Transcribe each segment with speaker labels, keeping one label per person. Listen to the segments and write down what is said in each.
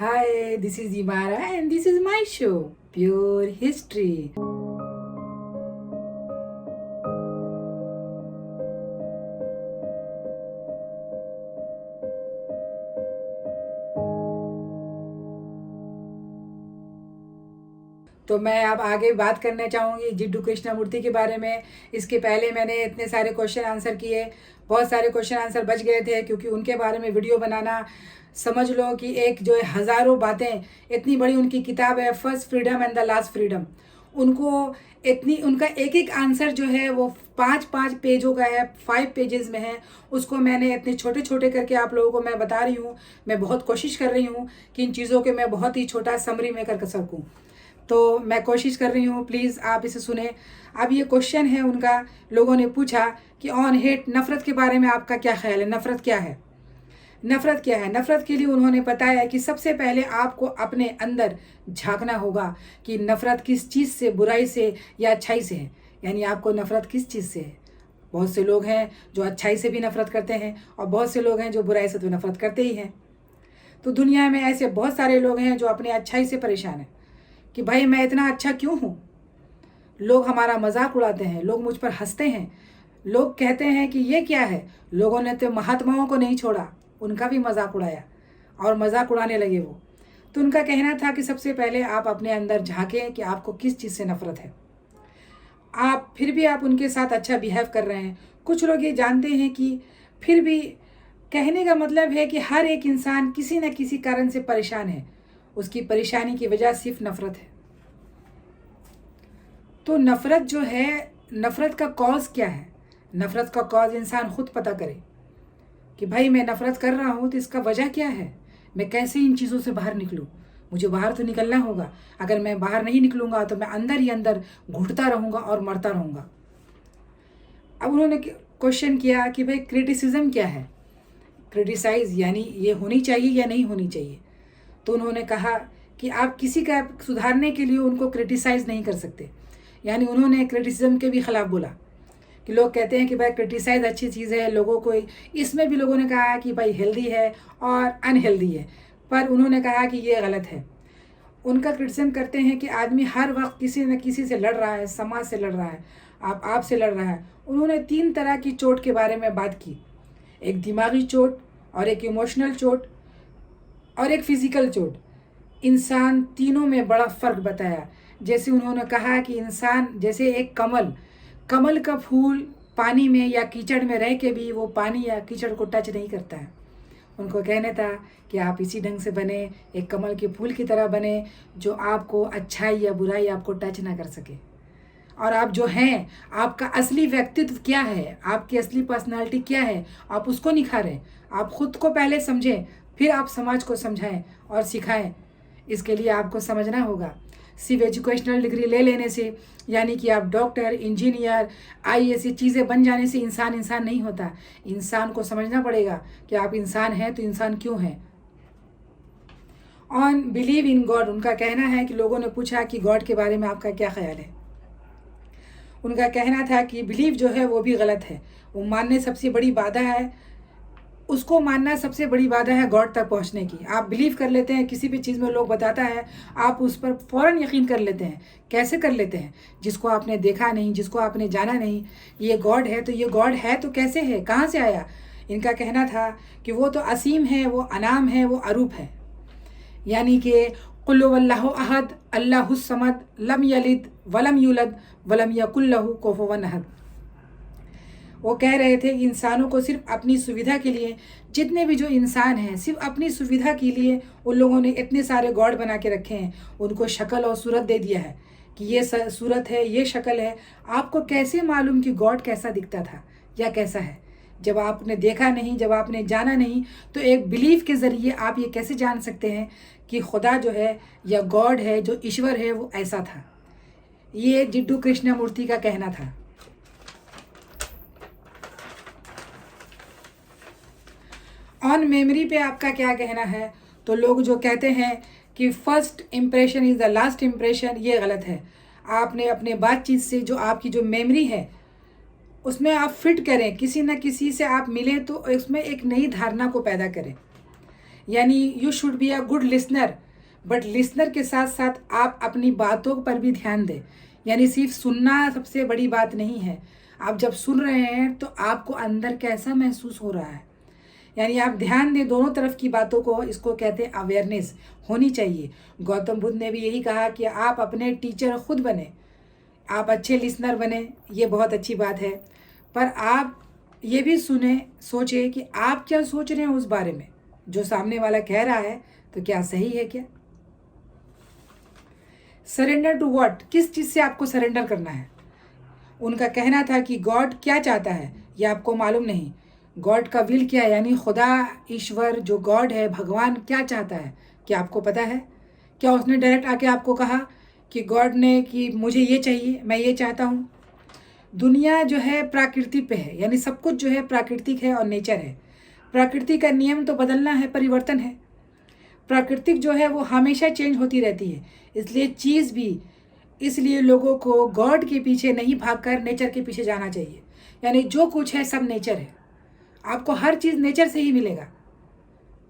Speaker 1: Hi, this is Imara and this is my show, Pure History. तो मैं अब आगे बात करना चाहूँगी जिड्डू कृष्णमूर्ति के बारे में। इसके पहले मैंने इतने सारे क्वेश्चन आंसर किए, बहुत सारे क्वेश्चन आंसर बच गए थे क्योंकि उनके बारे में वीडियो बनाना, समझ लो कि एक जो है हज़ारों बातें, इतनी बड़ी उनकी किताब है first freedom and the last freedom. उनको इतनी उनका एक एक आंसर जो है वो 5-5 पेजों का है, 5 पेजेस में है। उसको मैंने इतने छोटे छोटे करके आप लोगों को मैं बता रही हूँ। मैं बहुत कोशिश कर रही हूँ कि इन चीज़ों के मैं बहुत ही छोटा समरी में कर सकूँ। तो मैं कोशिश कर रही हूँ, प्लीज़ आप इसे सुने। अब ये क्वेश्चन है उनका, लोगों ने पूछा कि ऑन हेट, नफ़रत के बारे में आपका क्या ख्याल है, नफ़रत क्या है। नफ़रत क्या है? नफ़रत के लिए उन्होंने बताया कि सबसे पहले आपको अपने अंदर झांकना होगा कि नफ़रत किस चीज़ से, बुराई से या अच्छाई से है। यानी आपको नफ़रत किस चीज़ से है। बहुत से लोग हैं जो अच्छाई से भी नफ़रत करते हैं और बहुत से लोग हैं जो बुराई से तो नफ़रत करते ही हैं। तो दुनिया में ऐसे बहुत सारे लोग हैं जो अपने अच्छाई से परेशान हैं कि भाई मैं इतना अच्छा क्यों हूँ। लोग हमारा मजाक उड़ाते हैं, लोग मुझ पर हंसते हैं, लोग कहते हैं कि ये क्या है। लोगों ने तो महात्माओं को नहीं छोड़ा, उनका भी मजाक उड़ाया और मजाक उड़ाने लगे वो। तो उनका कहना था कि सबसे पहले आप अपने अंदर झांकें कि आपको किस चीज़ से नफरत है। आप फिर भी आप उनके साथ अच्छा बिहेव कर रहे हैं। कुछ लोग ये जानते हैं कि फिर भी, कहने का मतलब है कि हर एक इंसान किसी न किसी कारण से परेशान है, उसकी परेशानी की वजह सिर्फ नफरत है। तो नफ़रत जो है, नफ़रत का कॉज क्या है? नफ़रत का कॉज इंसान खुद पता करे कि भाई मैं नफ़रत कर रहा हूँ तो इसका वजह क्या है, मैं कैसे इन चीज़ों से बाहर निकलूँ। मुझे बाहर तो निकलना होगा, अगर मैं बाहर नहीं निकलूँगा तो मैं अंदर ही अंदर घुटता रहूँगा और मरता रहूँगा। अब उन्होंने क्वेश्चन किया कि भाई क्रिटिसिज्म क्या है, क्रिटिसाइज़ यानी ये होनी चाहिए या नहीं होनी चाहिए। तो उन्होंने कहा कि आप किसी का सुधारने के लिए उनको क्रिटिसाइज़ नहीं कर सकते। यानी उन्होंने क्रिटिसिज्म के भी ख़िलाफ़ बोला कि लोग कहते हैं कि भाई क्रिटिसाइज़ अच्छी चीज़ है, लोगों को इसमें भी लोगों ने कहा कि भाई हेल्दी है और अनहेल्दी है, पर उन्होंने कहा कि ये गलत है। उनका क्रिटिसिज्म करते हैं कि आदमी हर वक्त किसी न किसी से लड़ रहा है, समाज से लड़ रहा है, आपसे लड़ रहा है। उन्होंने 3 तरह की चोट के बारे में बात की, एक दिमागी चोट और एक इमोशनल चोट और एक फिज़िकल चोट। इंसान तीनों में बड़ा फ़र्क बताया। जैसे उन्होंने कहा कि इंसान जैसे एक कमल का फूल पानी में या कीचड़ में रह के भी वो पानी या कीचड़ को टच नहीं करता है। उनको कहना था कि आप इसी ढंग से बने, एक कमल के फूल की तरह बने, जो आपको अच्छाई या बुराई आपको टच ना कर सके। और आप जो हैं, आपका असली व्यक्तित्व क्या है, आपकी असली पर्सनालिटी क्या है, आप उसको निखारें। आप खुद को पहले समझें, फिर आप समाज को समझाएं और सिखाएं। इसके लिए आपको समझना होगा, सिर्फ एजुकेशनल डिग्री ले लेने से, यानी कि आप डॉक्टर, इंजीनियर, आईएएस ये चीज़ें बन जाने से इंसान नहीं होता। इंसान को समझना पड़ेगा कि आप इंसान हैं तो इंसान क्यों हैं। ऑन बिलीव इन गॉड, उनका कहना है कि लोगों ने पूछा कि गॉड के बारे में आपका क्या ख्याल है। उनका कहना था कि बिलीव जो है वो भी गलत है, वो मानने सबसे बड़ी बाधा है, उसको मानना सबसे बड़ी बाधा है गॉड तक पहुंचने की। आप बिलीव कर लेते हैं किसी भी चीज़ में, लोग बताता है आप उस पर फ़ौरन यकीन कर लेते हैं। कैसे कर लेते हैं? जिसको आपने देखा नहीं, जिसको आपने जाना नहीं। ये गॉड है तो ये गॉड है तो कैसे है, कहाँ से आया? इनका कहना था कि वो तो असीम है, वो अनाम है, वो अरूप है। यानी कि कुल हुवल्लाहु अहद अल्लाहुस समद लम यलिद वलम यूलद वलम यकुल लहू कुफुवन अहद। वो कह रहे थे कि इंसानों को सिर्फ अपनी सुविधा के लिए, जितने भी जो इंसान हैं सिर्फ अपनी सुविधा के लिए उन लोगों ने इतने सारे गॉड बना के रखे हैं। उनको शक्ल और सूरत दे दिया है कि ये सूरत है, ये शक्ल है। आपको कैसे मालूम कि गॉड कैसा दिखता था या कैसा है? जब आपने देखा नहीं, जब आपने जाना नहीं, तो एक बिलीफ के ज़रिए आप ये कैसे जान सकते हैं कि खुदा जो है या गॉड है, जो ईश्वर है, वो ऐसा था। ये जिड्डू कृष्णमूर्ति का कहना था। ऑन मेमोरी पे आपका क्या कहना है? तो लोग जो कहते हैं कि first impression is the last impression, ये गलत है। आपने अपने बातचीत से जो आपकी जो मेमोरी है उसमें आप फिट करें, किसी न किसी से आप मिलें तो उसमें एक नई धारणा को पैदा करें। यानी you should be a good listener, but listener के साथ साथ आप अपनी बातों पर भी ध्यान दें। यानी सिर्फ सुनना सबसे बड़ी बात नहीं है। आप जब सुन रहे हैं तो आपको अंदर कैसा महसूस हो रहा है, यानी आप ध्यान दें दोनों तरफ की बातों को। इसको कहते हैं अवेयरनेस होनी चाहिए। गौतम बुद्ध ने भी यही कहा कि आप अपने टीचर खुद बने, आप अच्छे लिसनर बने, ये बहुत अच्छी बात है। पर आप ये भी सुने, सोचें कि आप क्या सोच रहे हैं उस बारे में, जो सामने वाला कह रहा है तो क्या सही है क्या। सरेंडर टू व्हाट, किस चीज़ से आपको सरेंडर करना है। उनका कहना था कि गॉड क्या चाहता है ये आपको मालूम नहीं, गॉड का विल क्या है, यानी खुदा ईश्वर जो गॉड है, भगवान क्या चाहता है, क्या आपको पता है। क्या उसने डायरेक्ट आके आपको कहा कि गॉड ने कि मुझे ये चाहिए, मैं ये चाहता हूँ। दुनिया जो है प्रकृति पे है, यानी सब कुछ जो है प्राकृतिक है और नेचर है। प्रकृति का नियम तो बदलना है, परिवर्तन है। प्राकृतिक जो है वो हमेशा चेंज होती रहती है, इसलिए चीज़ भी, इसलिए लोगों को गॉड के पीछे नहीं भागकर नेचर के पीछे जाना चाहिए। यानी जो कुछ है सब नेचर है, आपको हर चीज़ नेचर से ही मिलेगा,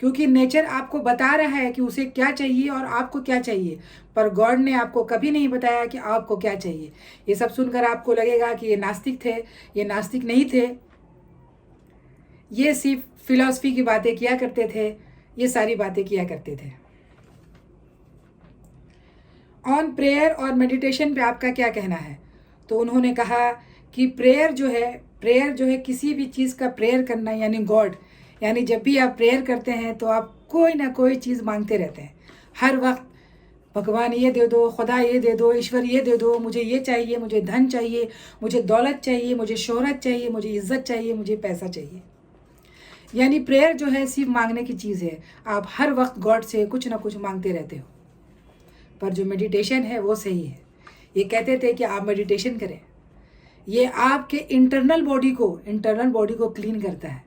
Speaker 1: क्योंकि नेचर आपको बता रहा है कि उसे क्या चाहिए और आपको क्या चाहिए। पर गॉड ने आपको कभी नहीं बताया कि आपको क्या चाहिए। ये सब सुनकर आपको लगेगा कि ये नास्तिक थे, ये नास्तिक नहीं थे, ये सिर्फ फिलॉसफी की बातें किया करते थे, ये सारी बातें किया करते थे। ऑन प्रेयर और मेडिटेशन पे आपका क्या कहना है। तो उन्होंने कहा कि प्रेयर जो है किसी भी चीज़ का प्रेयर करना, यानी गॉड, यानी जब भी आप प्रेयर करते हैं तो आप कोई ना कोई चीज़ मांगते रहते हैं हर वक्त। भगवान ये दे दो, खुदा ये दे दो, ईश्वर ये दे दो, मुझे ये चाहिए, मुझे धन चाहिए, मुझे दौलत चाहिए, मुझे शोहरत चाहिए, मुझे इज्जत चाहिए, मुझे पैसा चाहिए। यानी प्रेयर जो है सिर्फ मांगने की चीज़ है, आप हर वक्त गॉड से कुछ ना कुछ मांगते रहते हो। पर जो मेडिटेशन है वो सही है। ये कहते थे कि आप मेडिटेशन करें, ये आपके इंटरनल बॉडी को क्लीन करता है,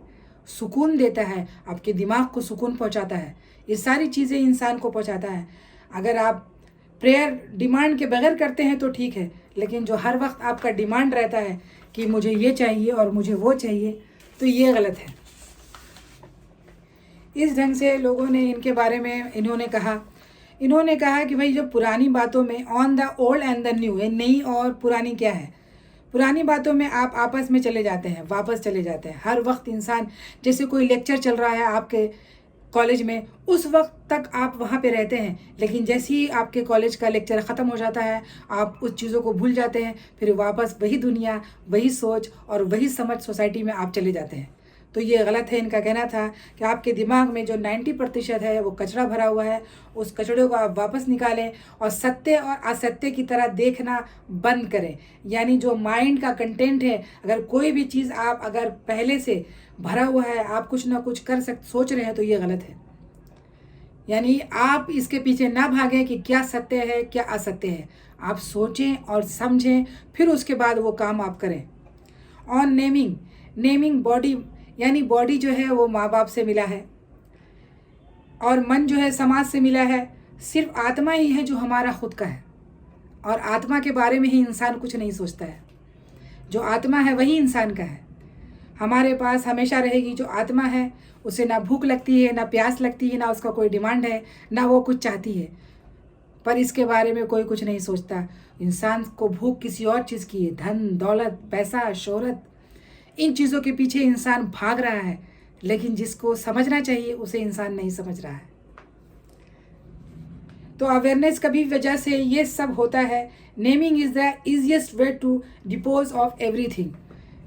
Speaker 1: सुकून देता है, आपके दिमाग को सुकून पहुंचाता है। ये सारी चीज़ें इंसान को पहुंचाता है। अगर आप प्रेयर डिमांड के बगैर करते हैं तो ठीक है, लेकिन जो हर वक्त आपका डिमांड रहता है कि मुझे ये चाहिए और मुझे वो चाहिए, तो ये गलत है। इस ढंग से लोगों ने इनके बारे में इन्होंने कहा कि भाई जो पुरानी बातों में on the old and the new है, नई और पुरानी क्या है। पुरानी बातों में आप आपस में चले जाते हैं, वापस चले जाते हैं। हर वक्त इंसान, जैसे कोई लेक्चर चल रहा है आपके कॉलेज में, उस वक्त तक आप वहाँ पे रहते हैं, लेकिन जैसे ही आपके कॉलेज का लेक्चर ख़त्म हो जाता है आप उस चीज़ों को भूल जाते हैं, फिर वापस वही दुनिया, वही सोच और वही समझ सोसाइटी में आप चले जाते हैं। तो ये गलत है। इनका कहना था कि आपके दिमाग में जो 90% है वो कचरा भरा हुआ है, उस कचड़े को आप वापस निकालें और सत्य और असत्य की तरह देखना बंद करें। यानी जो माइंड का कंटेंट है, अगर कोई भी चीज़ आप अगर पहले से भरा हुआ है, आप कुछ ना कुछ सोच रहे हैं, तो ये गलत है। यानी आप इसके पीछे ना भागें कि क्या सत्य है क्या असत्य है, आप सोचें और समझें, फिर उसके बाद वो काम आप करें। ऑन नेमिंग बॉडी, यानी बॉडी जो है वो माँ बाप से मिला है और मन जो है समाज से मिला है। सिर्फ आत्मा ही है जो हमारा खुद का है, और आत्मा के बारे में ही इंसान कुछ नहीं सोचता है। जो आत्मा है वही इंसान का है। हमारे पास हमेशा रहेगी जो आत्मा है, उसे ना भूख लगती है, ना प्यास लगती है, ना उसका कोई डिमांड है, ना वो कुछ चाहती है। पर इसके बारे में कोई कुछ नहीं सोचता। इंसान को भूख किसी और चीज़ की है, धन दौलत पैसा शोहरत, इन चीज़ों के पीछे इंसान भाग रहा है, लेकिन जिसको समझना चाहिए उसे इंसान नहीं समझ रहा है। तो अवेयरनेस का भी वजह से ये सब होता है। Naming is the easiest way to dispose of everything,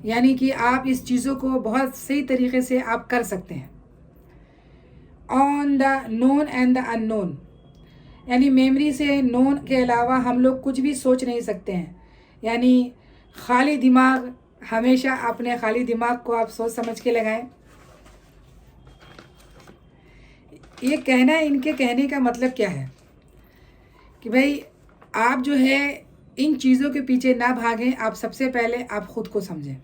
Speaker 1: यानी कि आप इस चीज़ों को बहुत सही तरीके से आप कर सकते हैं। On the known and the unknown, यानी मेमोरी से नोन के अलावा हम लोग कुछ भी सोच नहीं सकते हैं। यानी खाली दिमाग, हमेशा अपने खाली दिमाग को आप सोच समझ के लगाएं। ये कहना, इनके कहने का मतलब क्या है कि भाई आप जो है इन चीज़ों के पीछे ना भागें, आप सबसे पहले आप खुद को समझें।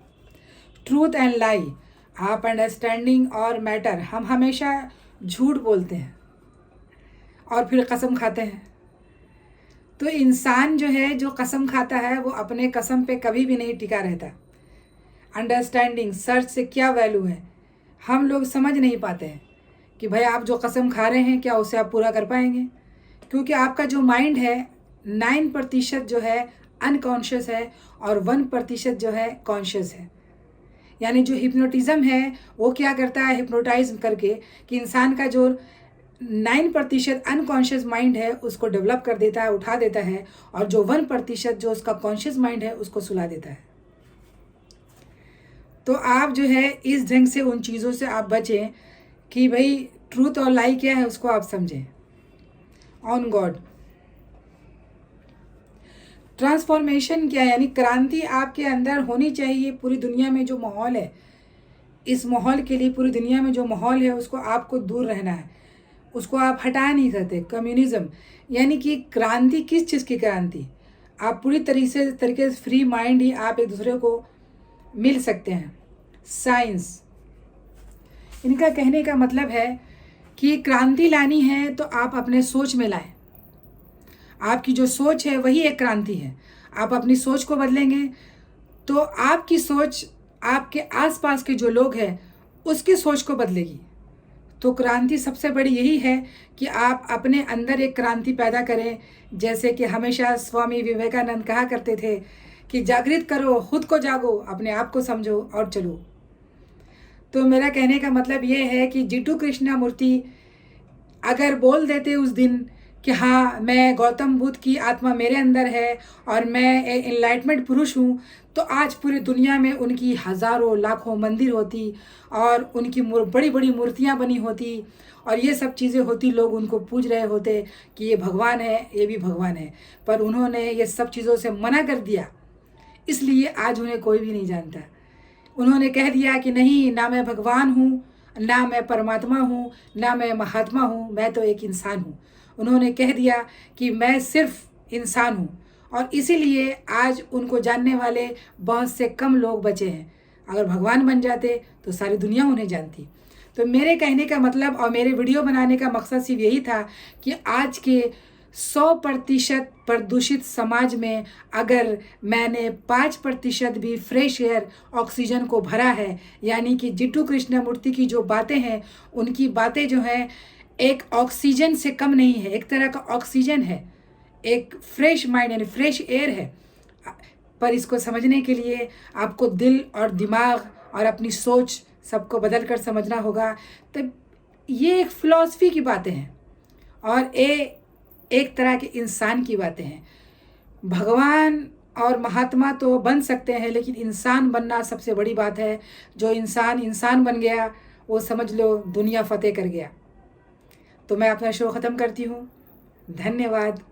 Speaker 1: ट्रूथ एंड लाई, आप अंडरस्टैंडिंग और मैटर, हम हमेशा झूठ बोलते हैं और फिर कसम खाते हैं। तो इंसान जो है जो कसम खाता है वो अपने कसम पे कभी भी नहीं टिका रहता। अंडरस्टैंडिंग, सर्च से क्या वैल्यू है, हम लोग समझ नहीं पाते हैं कि भाई आप जो कसम खा रहे हैं क्या उसे आप पूरा कर पाएंगे, क्योंकि आपका जो माइंड है 9% जो है अनकॉन्शियस है और 1% जो है कॉन्शियस है। यानी जो हिप्नोटिज़म है वो क्या करता है, हिप्नोटाइज करके कि इंसान का जो 9% अनकॉन्शियस माइंड है उसको डेवलप कर देता है, उठा देता है, और जो 1% जो उसका कॉन्शियस माइंड है उसको सुला देता है। तो आप जो है इस ढंग से उन चीज़ों से आप बचें कि भाई ट्रूथ और लाई क्या है उसको आप समझें। ऑन गॉड ट्रांसफॉर्मेशन क्या है, यानी क्रांति आपके अंदर होनी चाहिए। पूरी दुनिया में जो माहौल है, इस माहौल के लिए पूरी दुनिया में जो माहौल है उसको आपको दूर रहना है, उसको आप हटा नहीं सकते। कम्युनिज्म यानी कि क्रांति, किस चीज़ की क्रांति? आप पूरी तरीके से फ्री माइंड ही आप एक दूसरे को मिल सकते हैं। साइंस, इनका कहने का मतलब है कि क्रांति लानी है तो आप अपने सोच में लाएं। आपकी जो सोच है वही एक क्रांति है। आप अपनी सोच को बदलेंगे तो आपकी सोच आपके आसपास के जो लोग हैं उसकी सोच को बदलेगी। तो क्रांति सबसे बड़ी यही है कि आप अपने अंदर एक क्रांति पैदा करें। जैसे कि हमेशा स्वामी विवेकानंद कहा करते थे कि जागृत करो, खुद को जागो, अपने आप को समझो और चलो। तो मेरा कहने का मतलब ये है कि जीटू कृष्णमूर्ति अगर बोल देते उस दिन कि हाँ मैं गौतम बुद्ध की आत्मा मेरे अंदर है और मैं एनलाइटमेंट पुरुष हूँ, तो आज पूरी दुनिया में उनकी हज़ारों लाखों मंदिर होती और उनकी बड़ी बड़ी मूर्तियाँ बनी होती और ये सब चीज़ें होती, लोग उनको पूज रहे होते कि ये भगवान है, ये भी भगवान है। पर उन्होंने ये सब चीज़ों से मना कर दिया, इसलिए आज उन्हें कोई भी नहीं जानता। उन्होंने कह दिया कि नहीं, ना मैं भगवान हूँ, ना मैं परमात्मा हूँ, ना मैं महात्मा हूँ, मैं तो एक इंसान हूँ। उन्होंने कह दिया कि मैं सिर्फ इंसान हूँ, और इसीलिए आज उनको जानने वाले बहुत से कम लोग बचे हैं। अगर भगवान बन जाते तो सारी दुनिया उन्हें जानती। तो मेरे कहने का मतलब और मेरे वीडियो बनाने का मकसद सिर्फ यही था कि आज के 100% प्रदूषित समाज में अगर मैंने 5% भी फ्रेश एयर ऑक्सीजन को भरा है, यानी कि जीटू कृष्णमूर्ति की जो बातें हैं, उनकी बातें जो हैं एक ऑक्सीजन से कम नहीं है, एक तरह का ऑक्सीजन है, एक फ्रेश माइंड यानी फ्रेश एयर है। पर इसको समझने के लिए आपको दिल और दिमाग और अपनी सोच सबको बदल कर समझना होगा। तो ये एक फ़िलॉसफी की बातें हैं और एक तरह के इंसान की बातें हैं। भगवान और महात्मा तो बन सकते हैं, लेकिन इंसान बनना सबसे बड़ी बात है। जो इंसान बन गया वो समझ लो दुनिया फतेह कर गया। तो मैं अपना शो ख़त्म करती हूँ। धन्यवाद।